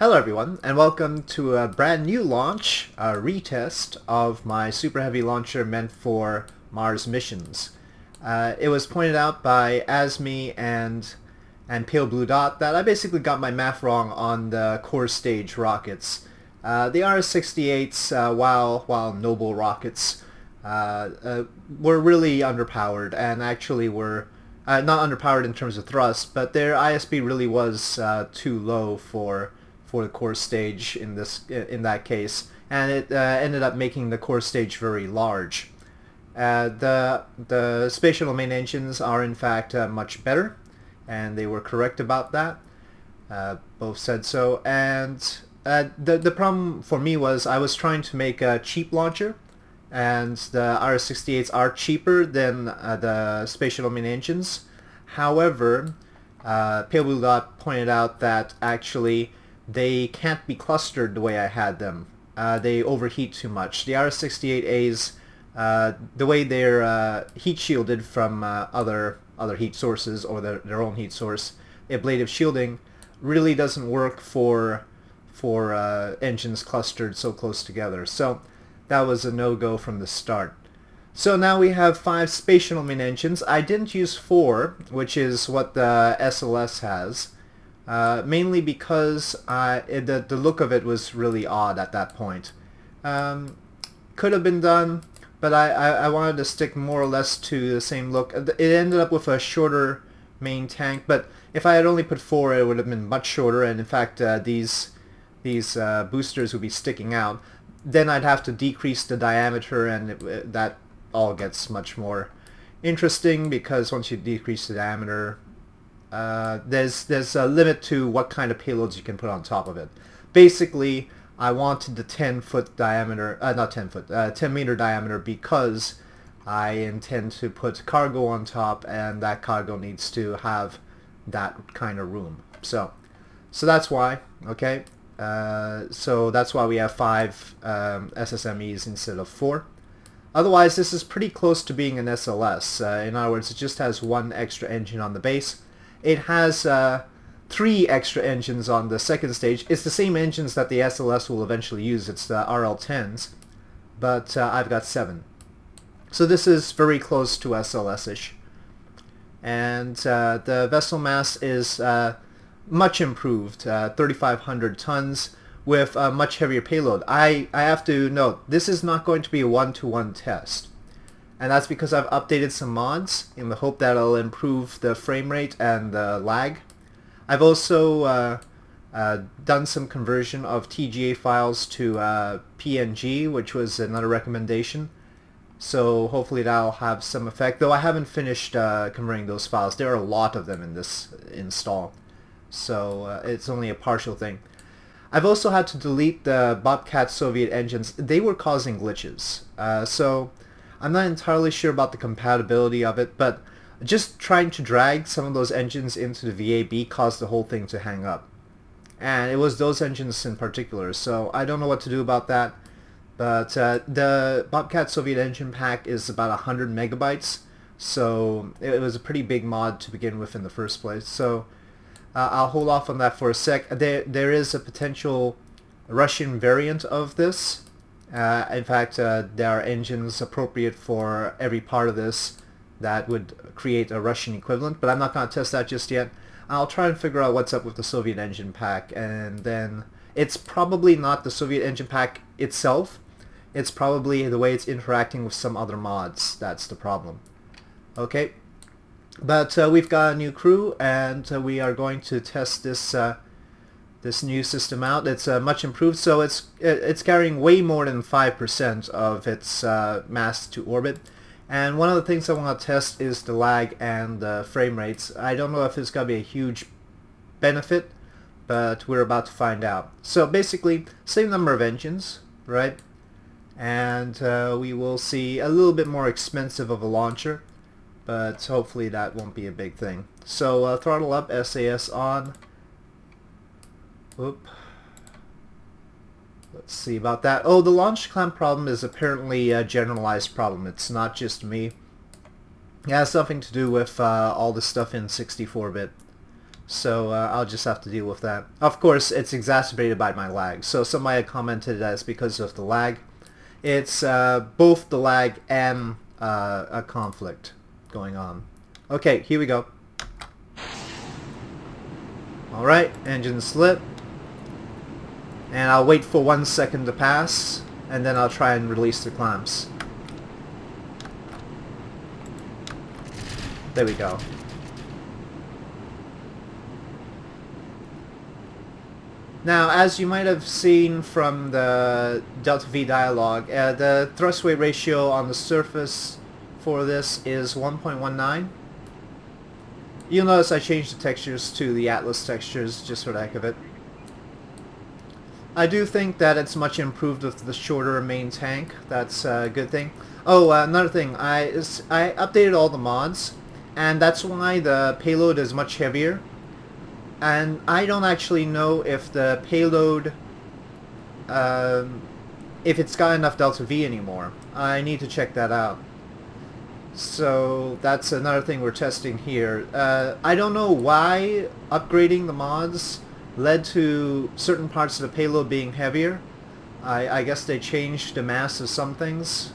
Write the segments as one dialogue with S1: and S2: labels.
S1: Hello everyone, and welcome to a brand new launch, a retest of my Super Heavy launcher meant for Mars missions. It was pointed out by Asmi and Pale Blue Dot that I basically got my math wrong on the core stage rockets. The RS-68s, while noble rockets, were really underpowered, and actually were not underpowered in terms of thrust, but their ISB really was too low for the core stage in that case, and it ended up making the core stage very large. The spatial domain engines are in fact much better, and they were correct about that. Both said so, and the problem for me was I was trying to make a cheap launcher, and the RS-68s are cheaper than the spatial domain engines. However, Pale Blue Dot pointed out that actually they can't be clustered the way I had them. They overheat too much. The RS-68As, the way they're heat shielded from other heat sources or their own heat source, ablative shielding really doesn't work for engines clustered so close together. So that was a no-go from the start. So now we have 5 spatial domain engines. I didn't use 4, which is what the SLS has. Mainly because the look of it was really odd at that point. Could have been done, but I wanted to stick more or less to the same look. It ended up with a shorter main tank, but if I had only put 4, it would have been much shorter, and in fact these boosters would be sticking out. Then I'd have to decrease the diameter, and that all gets much more interesting, because once you decrease the diameter, there's a limit to what kind of payloads you can put on top of it. Basically, I wanted the 10-foot diameter, 10 meter diameter, because I intend to put cargo on top, and that cargo needs to have that kind of room. So that's why. Okay, so that's why we have 5 SSMEs instead of 4. Otherwise, this is pretty close to being an SLS. In other words, it just has 1 extra engine on the base. It has 3 extra engines on the second stage. It's the same engines that the SLS will eventually use. It's the RL-10s, but I've got 7. So this is very close to SLS-ish. And the vessel mass is much improved, 3,500 tons with a much heavier payload. I have to note, this is not going to be a one-to-one test. And that's because I've updated some mods in the hope that it'll improve the frame rate and the lag. I've also done some conversion of TGA files to PNG, which was another recommendation. So hopefully that'll have some effect, though I haven't finished converting those files. There are a lot of them in this install, so it's only a partial thing. I've also had to delete the Bobcat Soviet engines. They were causing glitches. So I'm not entirely sure about the compatibility of it, but just trying to drag some of those engines into the VAB caused the whole thing to hang up. And it was those engines in particular, so I don't know what to do about that. But the Bobcat Soviet engine pack is about 100 megabytes, so it was a pretty big mod to begin with in the first place. So I'll hold off on that for a sec. There is a potential Russian variant of this. In fact, there are engines appropriate for every part of this that would create a Russian equivalent, but I'm not going to test that just yet. I'll try and figure out what's up with the Soviet engine pack, and then it's probably not the Soviet engine pack itself. It's probably the way it's interacting with some other mods. That's the problem. Okay, but we've got a new crew, and we are going to test this this new system out. It's much improved, so it's carrying way more than 5% of its mass to orbit. And one of the things I want to test is the lag and the frame rates. I don't know if it's going to be a huge benefit, but we're about to find out. So basically, same number of engines, right? And we will see a little bit more expensive of a launcher, but hopefully that won't be a big thing. So throttle up, SAS on. Oop. Let's see about that. Oh, the launch clamp problem is apparently a generalized problem. It's not just me. It has something to do with all the stuff in 64-bit. So I'll just have to deal with that. Of course, it's exacerbated by my lag. So somebody had commented that it's because of the lag. It's both the lag and a conflict going on. Okay, here we go. Alright, engine slip. And I'll wait for 1 second to pass, and then I'll try and release the clamps. There we go. Now, as you might have seen from the delta V dialog, the thrust weight ratio on the surface for this is 1.19. You'll notice I changed the textures to the Atlas textures just for the heck of it. I do think that it's much improved with the shorter main tank. That's a good thing. Oh, another thing, I updated all the mods, and that's why the payload is much heavier. And I don't actually know if the payload, if it's got enough delta V anymore. I need to check that out. So that's another thing we're testing here. I don't know why upgrading the mods led to certain parts of the payload being heavier. I guess they changed the mass of some things.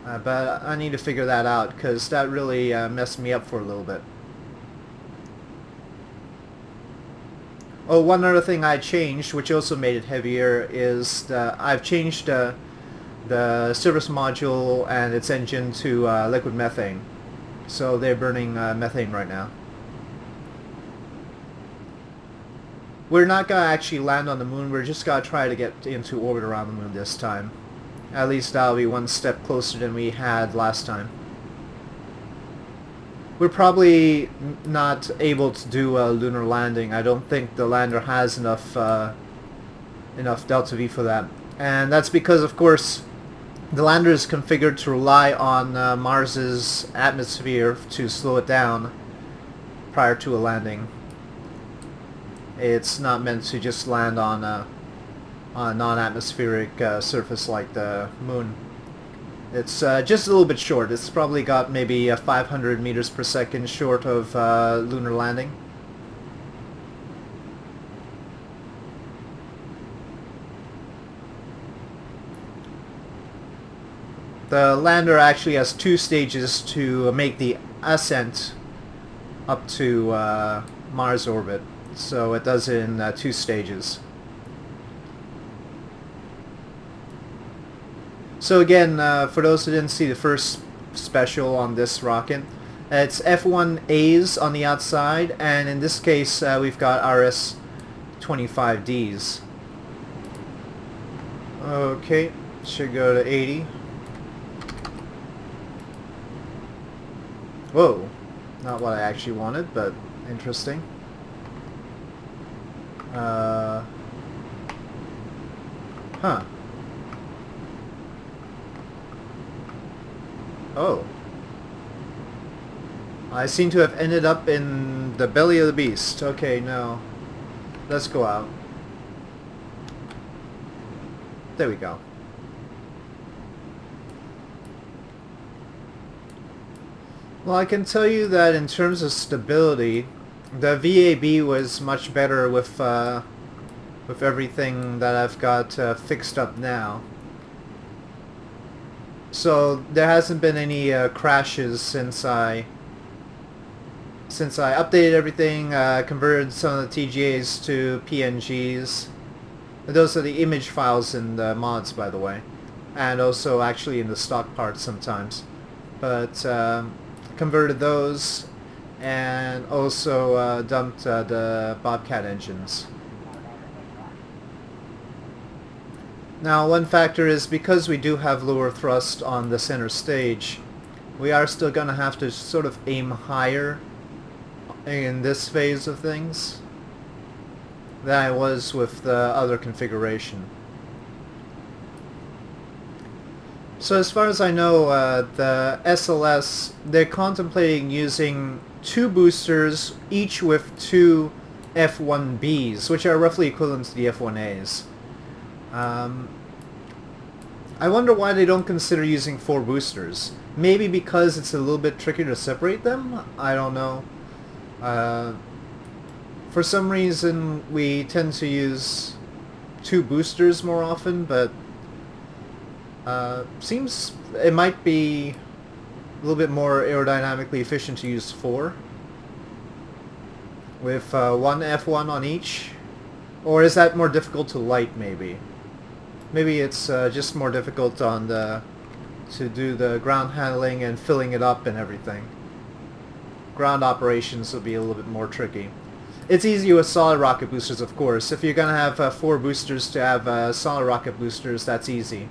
S1: But I need to figure that out, because that really messed me up for a little bit. Oh, one other thing I changed, which also made it heavier, is I've changed the service module and its engine to liquid methane. So they're burning methane right now. We're not going to actually land on the moon, we're just going to try to get into orbit around the moon this time. At least that'll be one step closer than we had last time. We're probably not able to do a lunar landing. I don't think the lander has enough delta V for that. And that's because, of course, the lander is configured to rely on Mars's atmosphere to slow it down prior to a landing. It's not meant to just land on a non-atmospheric surface like the moon. It's just a little bit short. It's probably got maybe 500 meters per second short of lunar landing. The lander actually has 2 stages to make the ascent up to Mars orbit. So it does it in 2 stages. So again, for those who didn't see the first special on this rocket, it's F1As on the outside, and in this case we've got RS-25Ds. Okay, should go to 80. Whoa, not what I actually wanted, but interesting. Huh. Oh. I seem to have ended up in the belly of the beast. Okay, no. Let's go out. There we go. Well, I can tell you that in terms of stability, the VAB was much better with everything that I've got fixed up now. So there hasn't been any crashes since I updated everything, converted some of the TGAs to PNGs. Those are the image files in the mods, by the way, and also actually in the stock parts sometimes. But converted those, and also dumped the Bobcat engines. Now, one factor is because we do have lower thrust on the center stage, we are still going to have to sort of aim higher in this phase of things than I was with the other configuration. So as far as I know, the SLS, they're contemplating using 2 boosters, each with 2 F1Bs, which are roughly equivalent to the F1As. I wonder why they don't consider using 4 boosters. Maybe because it's a little bit trickier to separate them? I don't know. For some reason, we tend to use 2 boosters more often, but seems it might be a little bit more aerodynamically efficient to use 4 with 1 F1 on each. Or is that more difficult to light, maybe? Maybe it's just more difficult on the to do the ground handling and filling it up and everything. Ground operations will be a little bit more tricky. It's easy with solid rocket boosters, of course. If you're going to have 4 boosters to have solid rocket boosters, that's easy.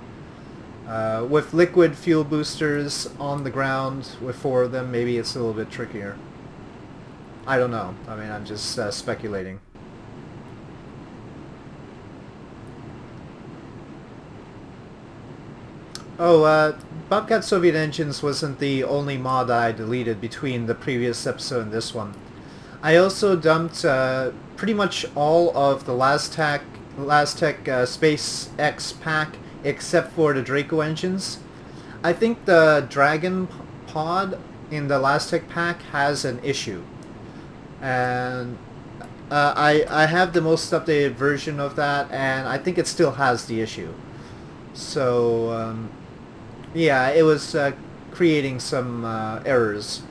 S1: With liquid fuel boosters on the ground, with 4 of them, maybe it's a little bit trickier. I don't know. I mean, I'm just speculating. Oh, Bobcat Soviet Engines wasn't the only mod I deleted between the previous episode and this one. I also dumped pretty much all of the LasTech SpaceX pack except for the Draco engines. I think the Dragon pod in the LasTech pack has an issue. And I have the most updated version of that, and I think it still has the issue. So, yeah, it was creating some errors.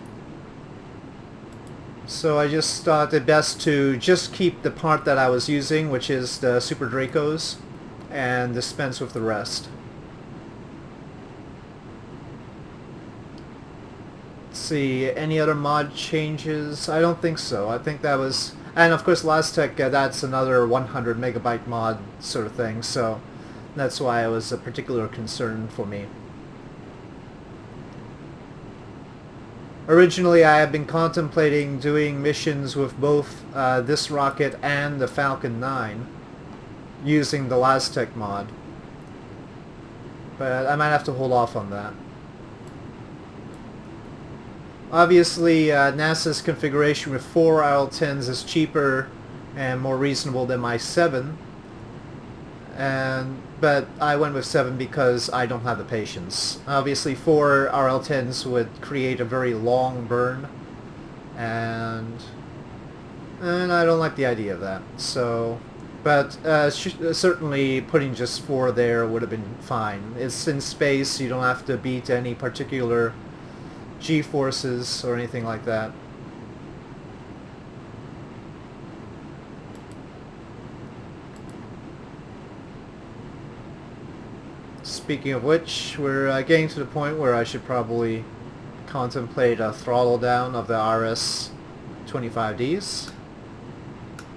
S1: So I just thought it best to just keep the part that I was using, which is the Super Dracos, and dispense with the rest. Let's see, any other mod changes? I don't think so. I think that was... And of course LasTech, that's another 100 megabyte mod sort of thing, so that's why it was a particular concern for me. Originally, I had been contemplating doing missions with both this rocket and the Falcon 9 using the LasTech mod, but I might have to hold off on that. Obviously, NASA's configuration with 4 RL-10s is cheaper and more reasonable than my 7, but I went with 7 because I don't have the patience. Obviously 4 RL-10s would create a very long burn, and I don't like the idea of that. So, but certainly putting just 4 there would have been fine. It's in space, you don't have to beat any particular G-forces or anything like that. Speaking of which, we're getting to the point where I should probably contemplate a throttle down of the RS-25Ds.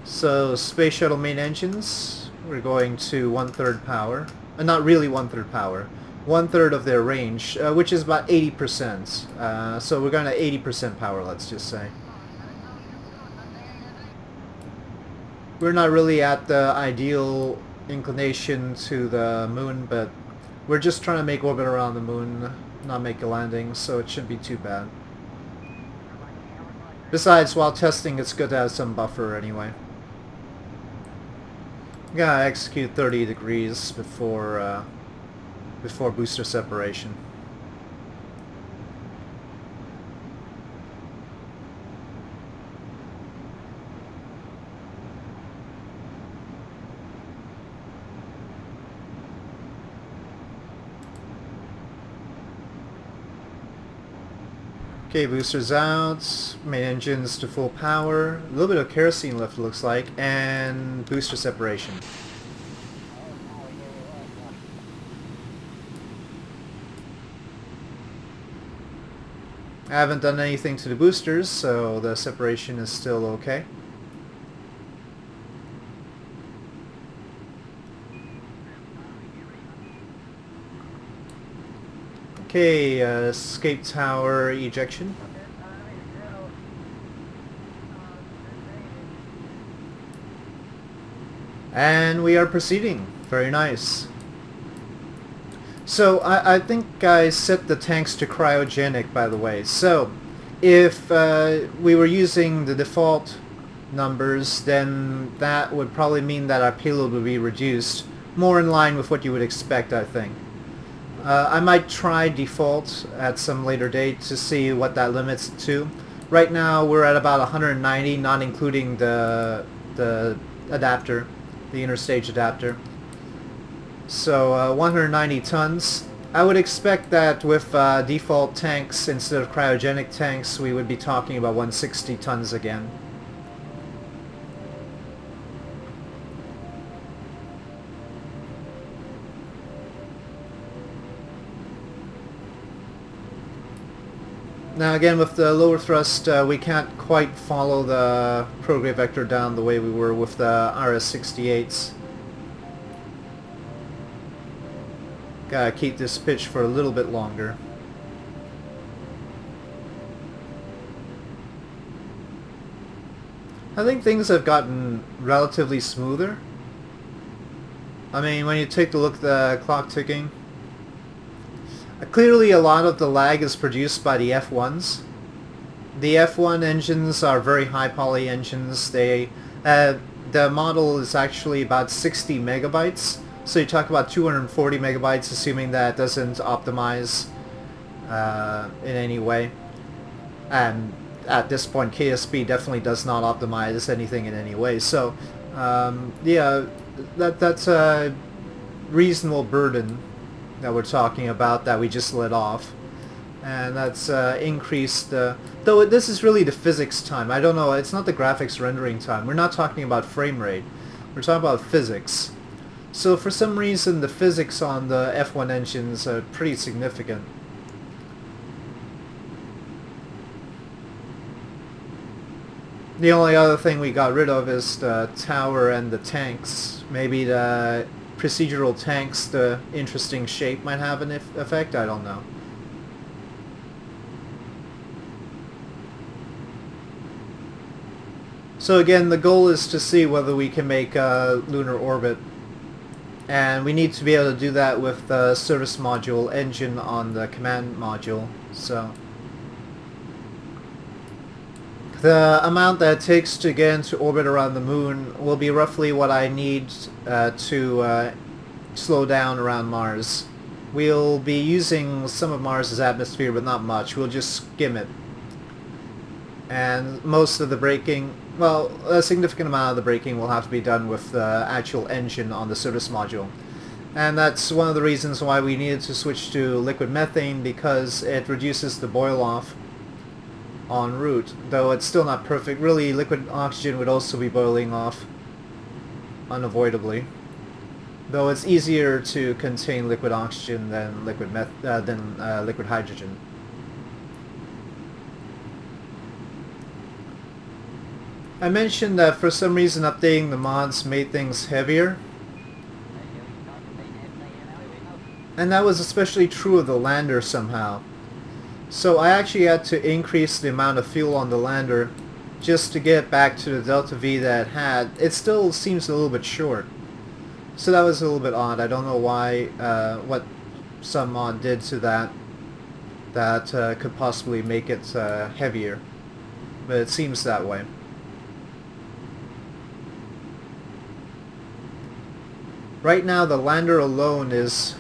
S1: So, Space Shuttle main engines, we're going to 1/3 power. Not really 1/3 power. 1/3 of their range, which is about 80%. So we're going to 80% power, let's just say. We're not really at the ideal inclination to the moon, but we're just trying to make orbit around the moon, not make a landing, so it shouldn't be too bad. Besides, while testing, it's good to have some buffer anyway. Gotta execute 30 degrees before booster separation. Okay, boosters out, main engines to full power, a little bit of kerosene left it looks like, and booster separation. I haven't done anything to the boosters, so the separation is still okay. Okay, escape tower ejection. And we are proceeding. Very nice. So I think I set the tanks to cryogenic, by the way. So if we were using the default numbers, then that would probably mean that our payload would be reduced, more in line with what you would expect, I think. I might try default at some later date to see what that limits it to. Right now we're at about 190, not including the adapter, the interstage adapter. So 190 tons. I would expect that with default tanks instead of cryogenic tanks, we would be talking about 160 tons again. Now again, with the lower thrust, we can't quite follow the prograde vector down the way we were with the RS-68s. Gotta keep this pitch for a little bit longer. I think things have gotten relatively smoother. I mean, when you take a look at the clock ticking, clearly a lot of the lag is produced by the F1s. The F1 engines are very high poly engines. They, the model is actually about 60 megabytes. So you talk about 240 megabytes, assuming that doesn't optimize in any way. And at this point, KSP definitely does not optimize anything in any way. So yeah, that's a reasonable burden that we're talking about that we just let off. And that's increased, though this is really the physics time. I don't know, it's not the graphics rendering time. We're not talking about frame rate. We're talking about physics. So for some reason the physics on the F1 engines are pretty significant. The only other thing we got rid of is the tower and the tanks. Maybe the procedural tanks, the interesting shape might have an effect, I don't know. So again, the goal is to see whether we can make a lunar orbit. And we need to be able to do that with the service module engine on the command module. So the amount that it takes to get into orbit around the moon will be roughly what I need to slow down around Mars. We'll be using some of Mars's atmosphere, but not much. We'll just skim it. And most of the braking, well, a significant amount of the braking will have to be done with the actual engine on the service module. And that's one of the reasons why we needed to switch to liquid methane, because it reduces the boil-off en route, though it's still not perfect. Really, liquid oxygen would also be boiling off unavoidably, though it's easier to contain liquid oxygen than liquid hydrogen. I mentioned that for some reason updating the mods made things heavier, and that was especially true of the lander somehow. So I actually had to increase the amount of fuel on the lander just to get back to the delta V that it had. It still seems a little bit short, so that was a little bit odd. I don't know why, what some mod did to that could possibly make it heavier, but it seems that way. Right now the lander alone is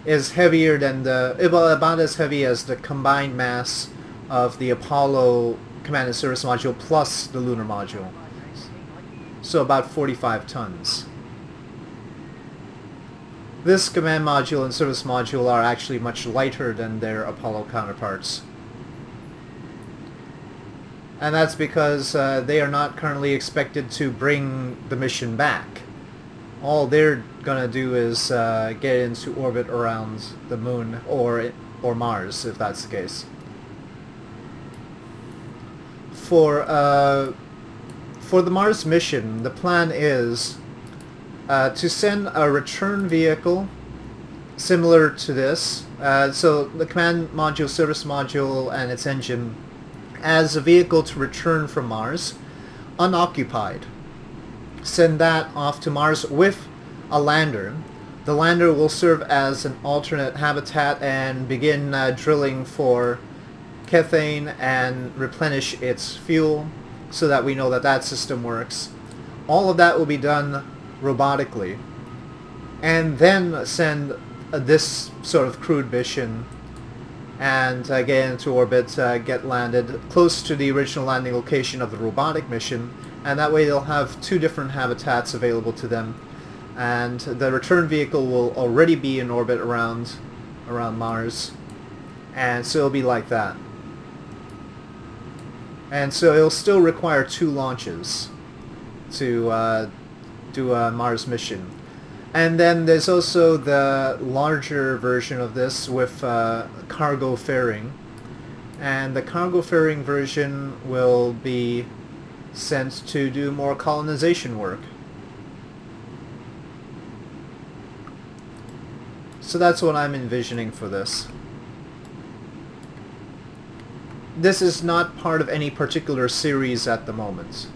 S1: heavier than about as heavy as the combined mass of the Apollo command and service module plus the lunar module. So about 45 tons. This command module and service module are actually much lighter than their Apollo counterparts. And that's because they are not currently expected to bring the mission back. All they're gonna do is get into orbit around the moon or Mars, if that's the case. For the Mars mission, the plan is to send a return vehicle similar to this. So the command module, service module, and its engine as a vehicle to return from Mars, unoccupied. Send that off to Mars with a lander. The lander will serve as an alternate habitat and begin drilling for Kethane and replenish its fuel so that we know that that system works. All of that will be done robotically. And then send this sort of crewed mission and get into orbit, get landed close to the original landing location of the robotic mission, and that way they'll have two different habitats available to them, and the return vehicle will already be in orbit around Mars, and so it'll be like that. And so it'll still require 2 launches to do a Mars mission. And then there's also the larger version of this with cargo fairing. And the cargo fairing version will be sent to do more colonization work. So that's what I'm envisioning for this. This is not part of any particular series at the moment.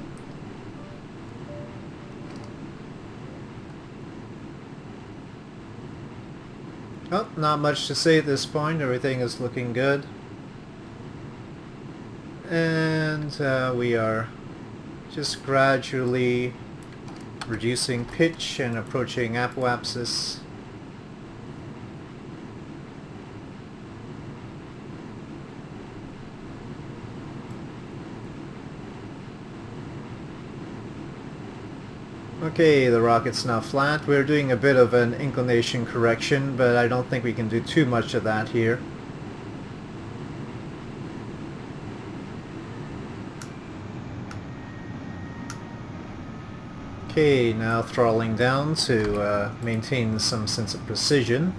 S1: Oh, not much to say at this point. Everything is looking good. And we are just gradually reducing pitch and approaching apoapsis. Okay, the rocket's now flat. We're doing a bit of an inclination correction, but I don't think we can do too much of that here. Okay, now throttling down to maintain some sense of precision.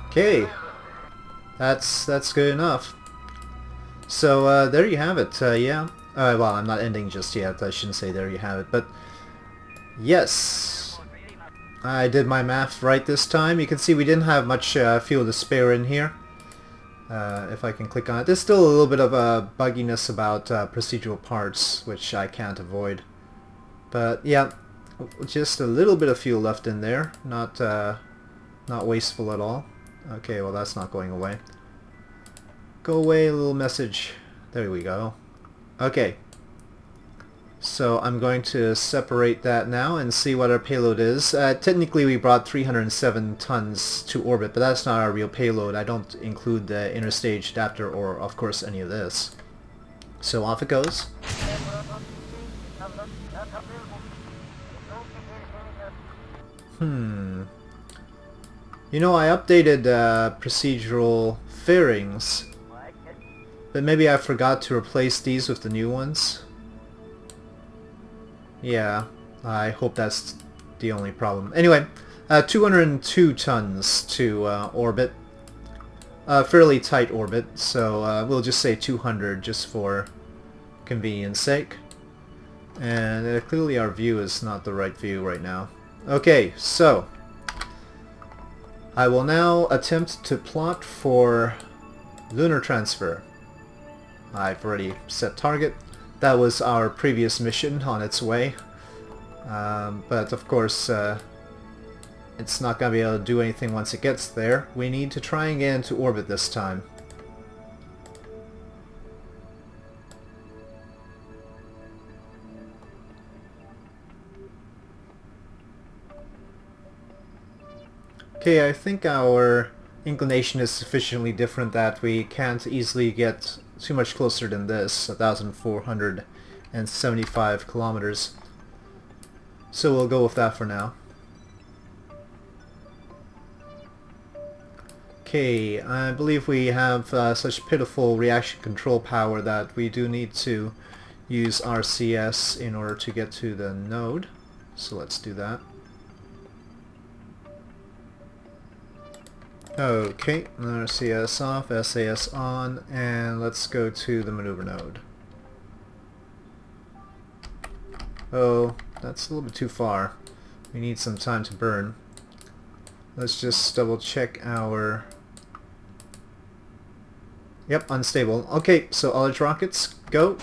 S1: Okay, that's good enough. So there you have it. Yeah. Well, I'm not ending just yet. I shouldn't say there you have it, but yes, I did my math right this time. You can see we didn't have much fuel to spare in here. If I can click on it, there's still a little bit of a bugginess about procedural parts, which I can't avoid. But yeah, just a little bit of fuel left in there. Not wasteful at all. Okay, well that's not going away. Go away, little message. There we go. Okay. So I'm going to separate that now and see what our payload is. Technically we brought 307 tons to orbit, but that's not our real payload. I don't include the interstage adapter or, of course, any of this. So off it goes. You know, I updated procedural fairings, but maybe I forgot to replace these with the new ones. Yeah, I hope that's the only problem. Anyway, 202 tons to orbit. Fairly tight orbit, so we'll just say 200 just for convenience sake. And clearly our view is not the right view right now. Okay, so I will now attempt to plot for lunar transfer. I've already set target. That was our previous mission on its way. But of course, it's not going to be able to do anything once it gets there. We need to try and get into orbit this time. Okay, I think our inclination is sufficiently different that we can't easily get too much closer than this, 1,475 kilometers. So we'll go with that for now. Okay, I believe we have such pitiful reaction control power that we do need to use RCS in order to get to the node. So let's do that. Okay, RCS off, SAS on, and let's go to the maneuver node. Oh, that's a little bit too far. We need some time to burn. Let's just double check our... Yep, unstable. Okay, so all its rockets, go.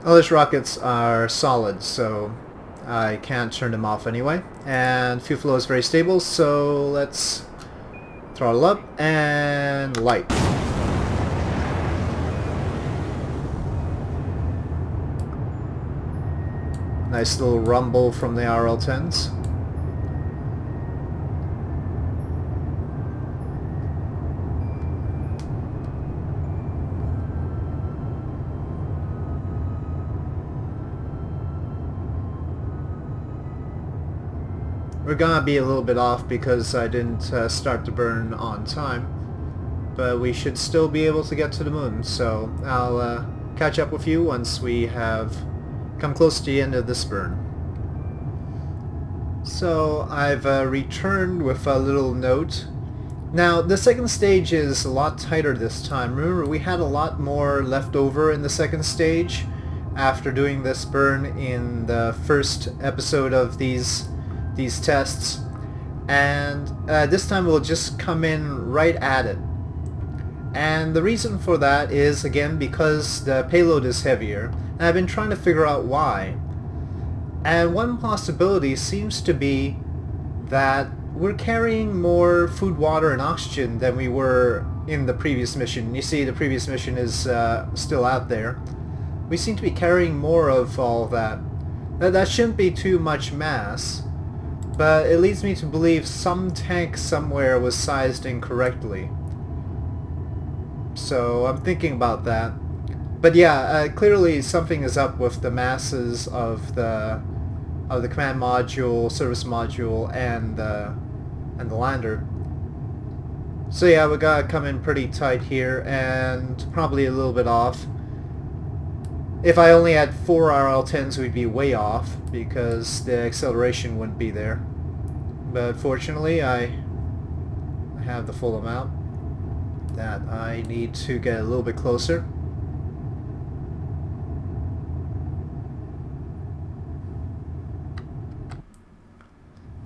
S1: All its rockets are solid, so I can't turn them off anyway. And fuel flow is very stable, so let's throttle up and light. Nice little rumble from the RL-10s. We're gonna be a little bit off because I didn't start the burn on time, but we should still be able to get to the moon, so I'll catch up with you once we have come close to the end of this burn. So I've returned with a little note. Now the second stage is a lot tighter this time. Remember, we had a lot more left over in the second stage after doing this burn in the first episode of these tests, and this time we'll just come in right at it. And the reason for that is, again, because the payload is heavier, and I've been trying to figure out why. And one possibility seems to be that we're carrying more food, water, and oxygen than we were in the previous mission. You see, the previous mission is still out there. We seem to be carrying more of all that. That shouldn't be too much mass, but it leads me to believe some tank somewhere was sized incorrectly. So I'm thinking about that. But yeah, clearly something is up with the masses of the command module, service module, and the lander. So yeah, we gotta come in pretty tight here, and probably a little bit off. If I only had 4 RL-10s, we'd be way off, because the acceleration wouldn't be there. But fortunately, I have the full amount that I need to get a little bit closer.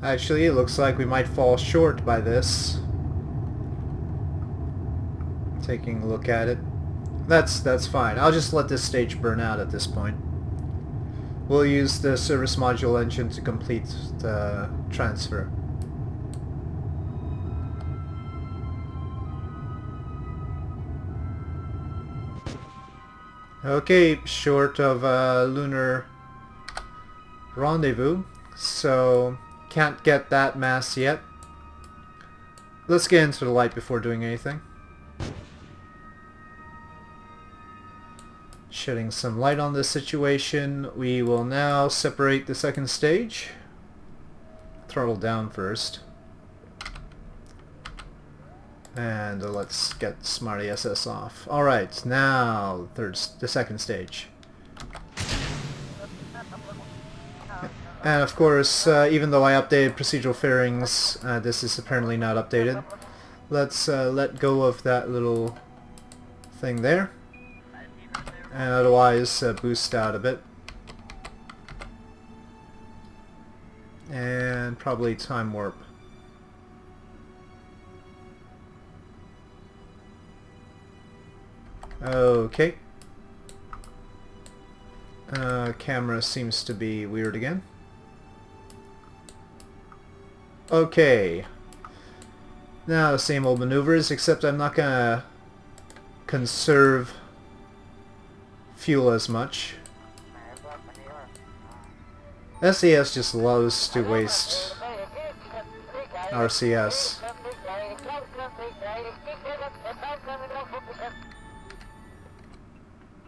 S1: Actually, it looks like we might fall short by this. Taking a look at it. That's fine. I'll just let this stage burn out at this point. We'll use the service module engine to complete the transfer. Okay, short of a lunar rendezvous, so can't get that mass yet. Let's get into the light before doing anything. Shedding some light on this situation, we will now separate the second stage. Throttle down first. And let's get Smart ASS off. Alright, now the second stage. And of course, even though I updated procedural fairings, this is apparently not updated. Let's let go of that little thing there. And otherwise boost out a bit. And probably time warp. Okay. Camera seems to be weird again. Okay. Now the same old maneuvers, except I'm not gonna conserve fuel as much. SES just loves to waste RCS.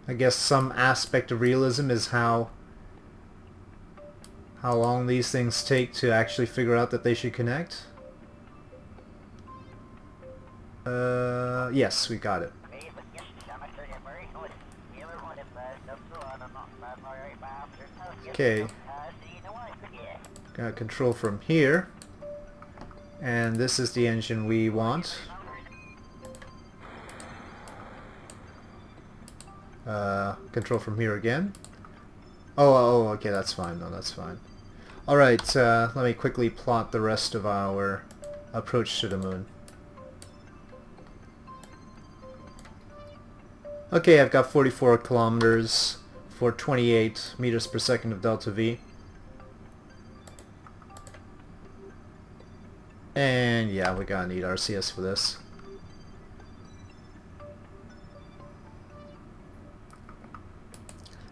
S1: I guess some aspect of realism is how long these things take to actually figure out that they should connect. Yes, we got it. Okay. Got control from here. And this is the engine we want. control from here again. Oh, okay, that's fine. No, that's fine. Alright, let me quickly plot the rest of our approach to the moon. Okay, I've got 44 kilometers for 28 meters per second of delta V. And yeah, we're gonna need RCS for this.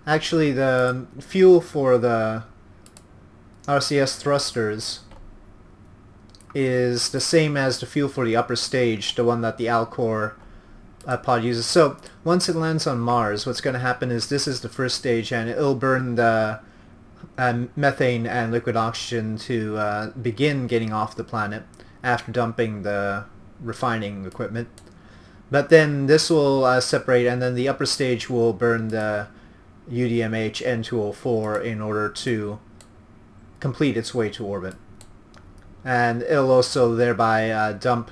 S1: Actually, the fuel for the RCS thrusters is the same as the fuel for the upper stage, the one that the Alcor pod uses. So once it lands on Mars, what's going to happen is this is the first stage, and it'll burn the methane and liquid oxygen to begin getting off the planet after dumping the refining equipment. But then this will separate, and then the upper stage will burn the UDMH N2O4 in order to complete its way to orbit. And it'll also thereby dump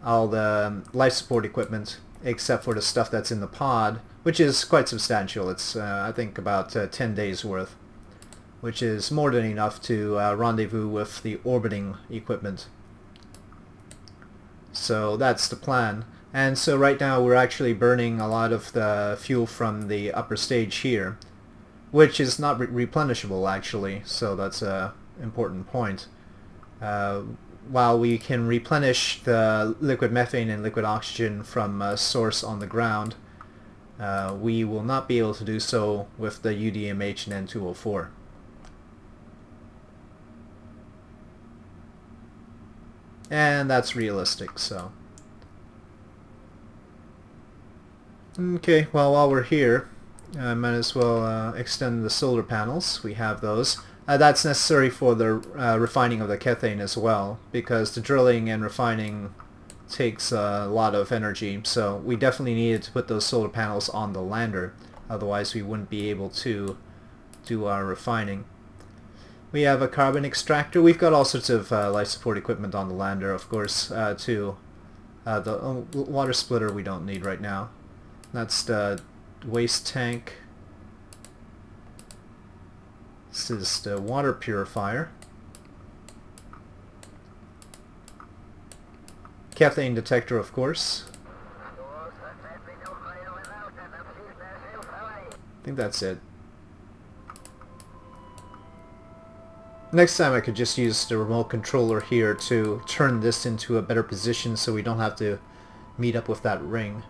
S1: all the life support equipment except for the stuff that's in the pod, which is quite substantial. It's I think about 10 days worth, which is more than enough to rendezvous with the orbiting equipment. So that's the plan. And so right now we're actually burning a lot of the fuel from the upper stage here, which is not replenishable actually, so that's an important point. While we can replenish the liquid methane and liquid oxygen from a source on the ground, we will not be able to do so with the UDMH and N2O4. And that's realistic, so. Okay, well, while we're here, I might as well extend the solar panels. We have those. That's necessary for the refining of the Kethane as well, because the drilling and refining takes a lot of energy, so we definitely needed to put those solar panels on the lander, otherwise we wouldn't be able to do our refining. We have a carbon extractor. We've got all sorts of life support equipment on the lander, of course, too. The water splitter we don't need right now. That's the waste tank. This is the water purifier. Kethane detector, of course. I think that's it. Next time I could just use the remote controller here to turn this into a better position so we don't have to meet up with that ring.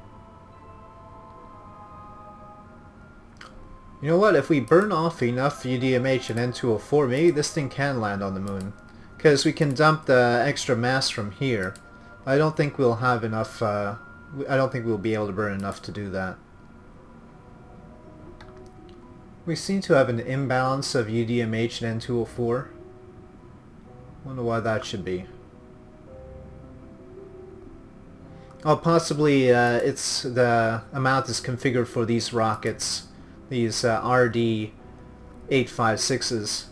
S1: You know what, if we burn off enough UDMH and N2O4, maybe this thing can land on the moon. Because we can dump the extra mass from here. I don't think we'll have enough, I don't think we'll be able to burn enough to do that. We seem to have an imbalance of UDMH and N2O4. Wonder why that should be. Oh, possibly it's the amount is configured for these rockets. These RD-856s,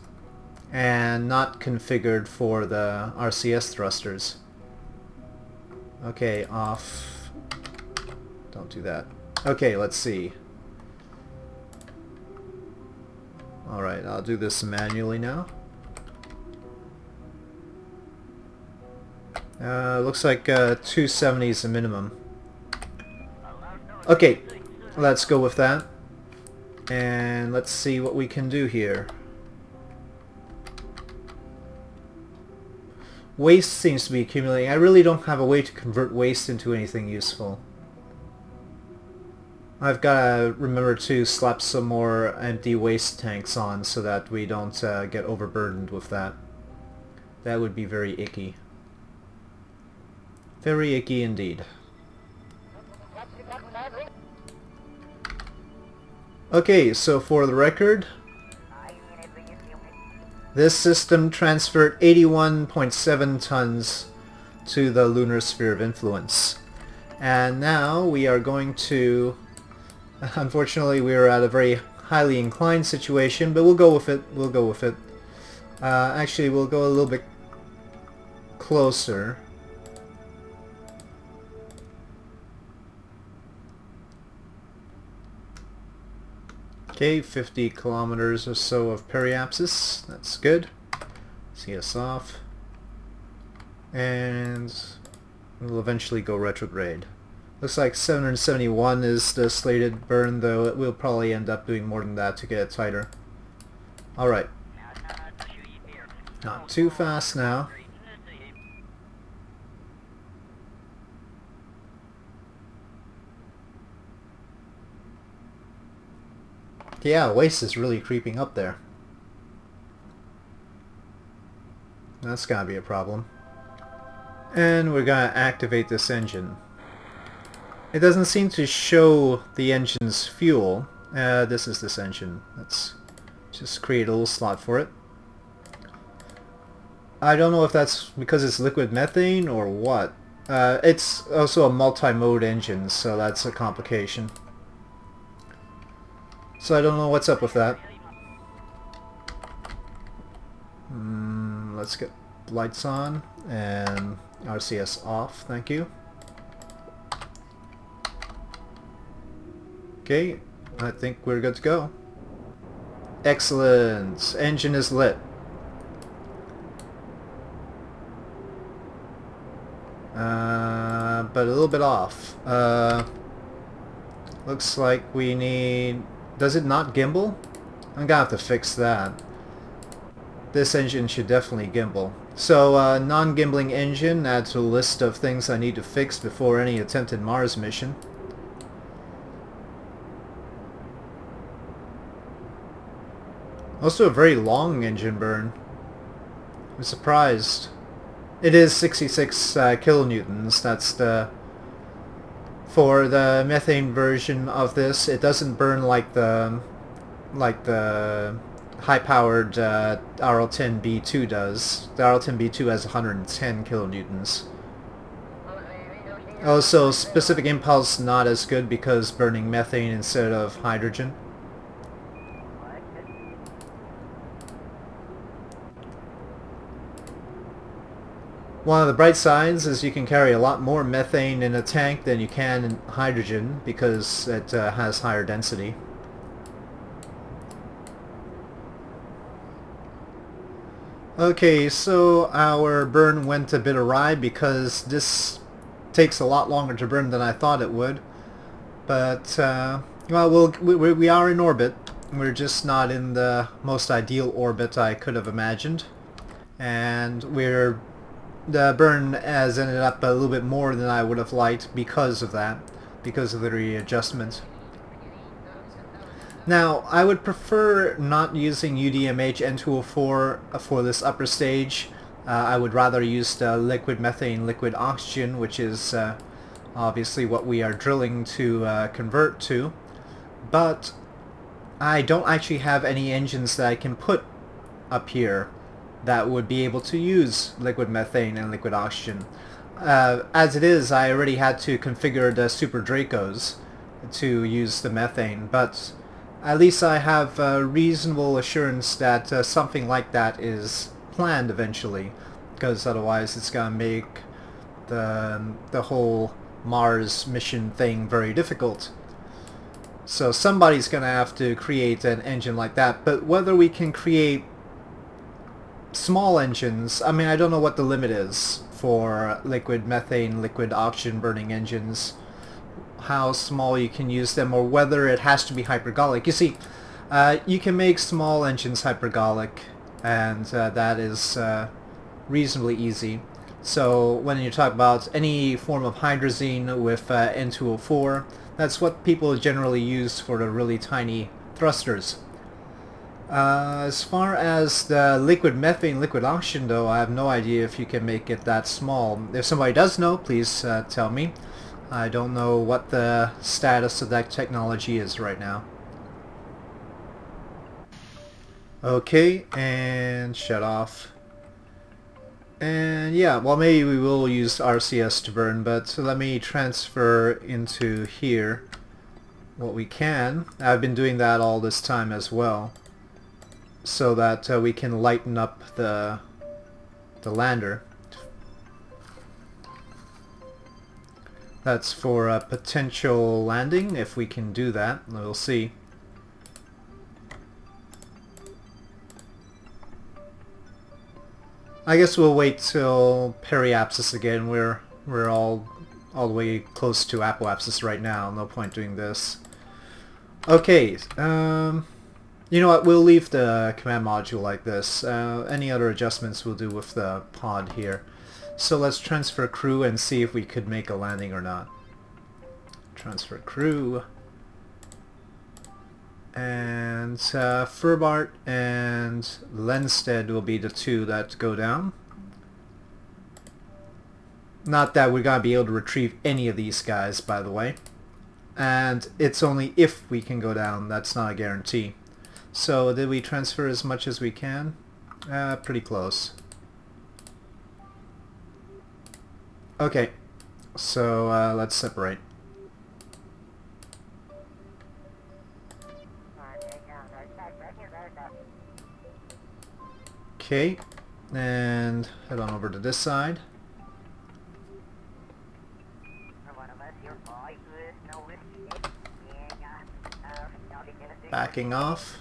S1: and not configured for the RCS thrusters. Okay, off. Don't do that. Okay, let's see. Alright, I'll do this manually now. Looks like 270 is the minimum. Okay, let's go with that. And let's see what we can do here. Waste seems to be accumulating. I really don't have a way to convert waste into anything useful. I've got to remember to slap some more empty waste tanks on so that we don't get overburdened with that. That would be very icky. Very icky indeed. Okay, so for the record, this system transferred 81.7 tons to the lunar sphere of influence. And now we are going to, unfortunately we are at a very highly inclined situation, but we'll go with it, we'll go with it. Actually, we'll go a little bit closer. Okay, 50 kilometers or so of periapsis. That's good. CS off. And we'll eventually go retrograde. Looks like 771 is the slated burn, though it will probably end up doing more than that to get it tighter. Alright. Not too fast now. Yeah, waste is really creeping up there. That's gotta be a problem. And we're gonna activate this engine. It doesn't seem to show the engine's fuel. This is this engine. Let's just create a little slot for it. I don't know if that's because it's liquid methane or what. It's also a multi-mode engine, so that's a complication. So I don't know what's up with that. Let's get lights on and RCS off, thank you. Okay, I think we're good to go. Excellent! Engine is lit. But a little bit off. Looks like we need... Does it not gimbal? I'm gonna have to fix that. This engine should definitely gimbal. So, non-gimbling engine, add to a list of things I need to fix before any attempted Mars mission. Also a very long engine burn. I'm surprised. It is 66 kilonewtons. That's the... For the methane version of this, it doesn't burn like the high-powered RL10B2 does. The RL10B2 has 110 kilonewtons. Also, specific impulse not as good because burning methane instead of hydrogen. One of the bright sides is you can carry a lot more methane in a tank than you can in hydrogen because it has higher density. Okay, so our burn went a bit awry because this takes a lot longer to burn than I thought it would. But, well, we are in orbit. We're just not in the most ideal orbit I could have imagined. And the burn has ended up a little bit more than I would have liked because of that, because of the readjustment. Now, I would prefer not using UDMH N204 for this upper stage. I would rather use the liquid methane, liquid oxygen, which is obviously what we are drilling to convert to. But I don't actually have any engines that I can put up here that would be able to use liquid methane and liquid oxygen. As it is, I already had to configure the Super Dracos to use the methane, but at least I have reasonable assurance that something like that is planned eventually, because otherwise it's gonna make the whole Mars mission thing very difficult. So somebody's gonna have to create an engine like that, but whether we can create small engines, I mean, I don't know what the limit is for liquid methane, liquid oxygen burning engines, how small you can use them, or whether it has to be hypergolic. You see, you can make small engines hypergolic, and that is reasonably easy. So when you talk about any form of hydrazine with N204, that's what people generally use for the really tiny thrusters. As far as the liquid methane, liquid oxygen though, I have no idea if you can make it that small. If somebody does know, please tell me. I don't know what the status of that technology is right now. Okay, and shut off. And yeah, well, maybe we will use RCS to burn, but let me transfer into here what we can. I've been doing that all this time as well, so that we can lighten up the lander. That's for a potential landing, if we can do that. We'll see. I guess we'll wait till periapsis again. We're all the way close to apoapsis right now. No point doing this. Okay, you know what? We'll leave the command module like this. Any other adjustments we'll do with the pod here. So let's transfer crew and see if we could make a landing or not. Transfer crew. And Furbart and Lenstead will be the two that go down. Not that we're going to be able to retrieve any of these guys, by the way. And it's only if we can go down. That's not a guarantee. So did we transfer as much as we can? Pretty close. Okay, so let's separate. Okay, and head on over to this side. Backing off.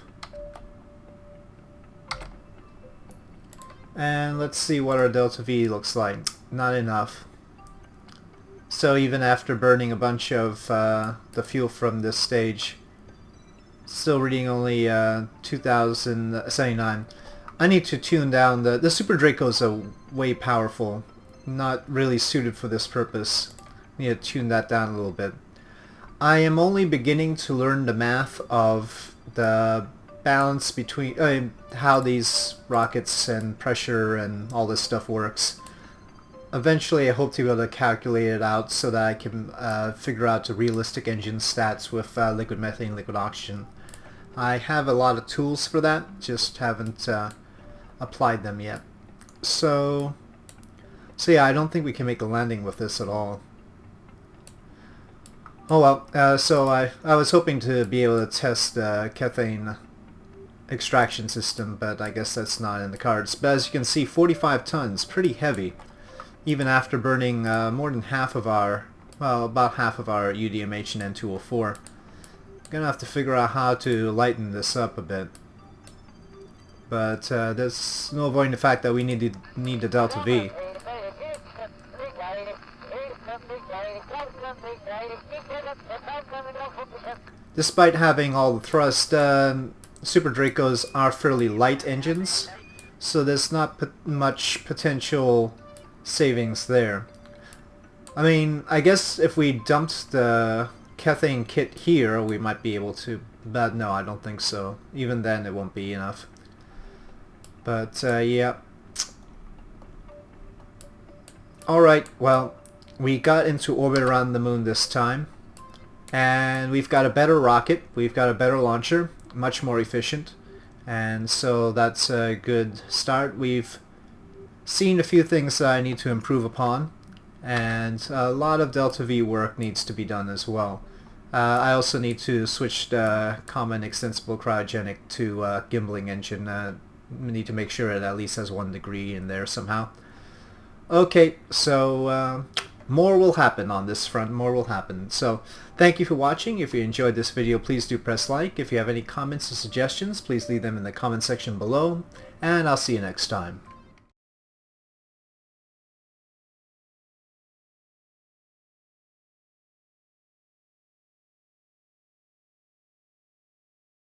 S1: And let's see what our delta V looks like. Not enough. So even after burning a bunch of the fuel from this stage, still reading only 2079. I need to tune down the Super Dracos are way powerful, not really suited for this purpose. Need to tune that down a little bit. I am only beginning to learn the math of the balance between how these rockets and pressure and all this stuff works. Eventually I hope to be able to calculate it out so that I can figure out the realistic engine stats with liquid methane, liquid oxygen. I have a lot of tools for that, just haven't applied them yet. So yeah, I don't think we can make a landing with this at all. Oh well, so I was hoping to be able to test the Kethane extraction system, but I guess that's not in the cards. But as you can see, 45 tons, pretty heavy, even after burning more than half of our, well, about half of our UDMH and N2O4. Gonna have to figure out how to lighten this up a bit. But there's no avoiding the fact that we need the delta V. Despite having all the thrust, Super Dracos are fairly light engines, so there's not much potential savings there. I mean, I guess if we dumped the Kethane kit here, we might be able to, but no, I don't think so. Even then, it won't be enough. But yeah. Alright, well, we got into orbit around the moon this time, and we've got a better rocket, we've got a better launcher, much more efficient, and so that's a good start. We've seen a few things that I need to improve upon, and a lot of delta V work needs to be done as well. I also need to switch the common extensible cryogenic to gimbaling engine. Need to make sure it at least has 1 degree in there somehow. Okay, so more will happen on this front, more will happen. So thank you for watching. If you enjoyed this video, please do press like. If you have any comments or suggestions, please leave them in the comment section below, and I'll see you next time.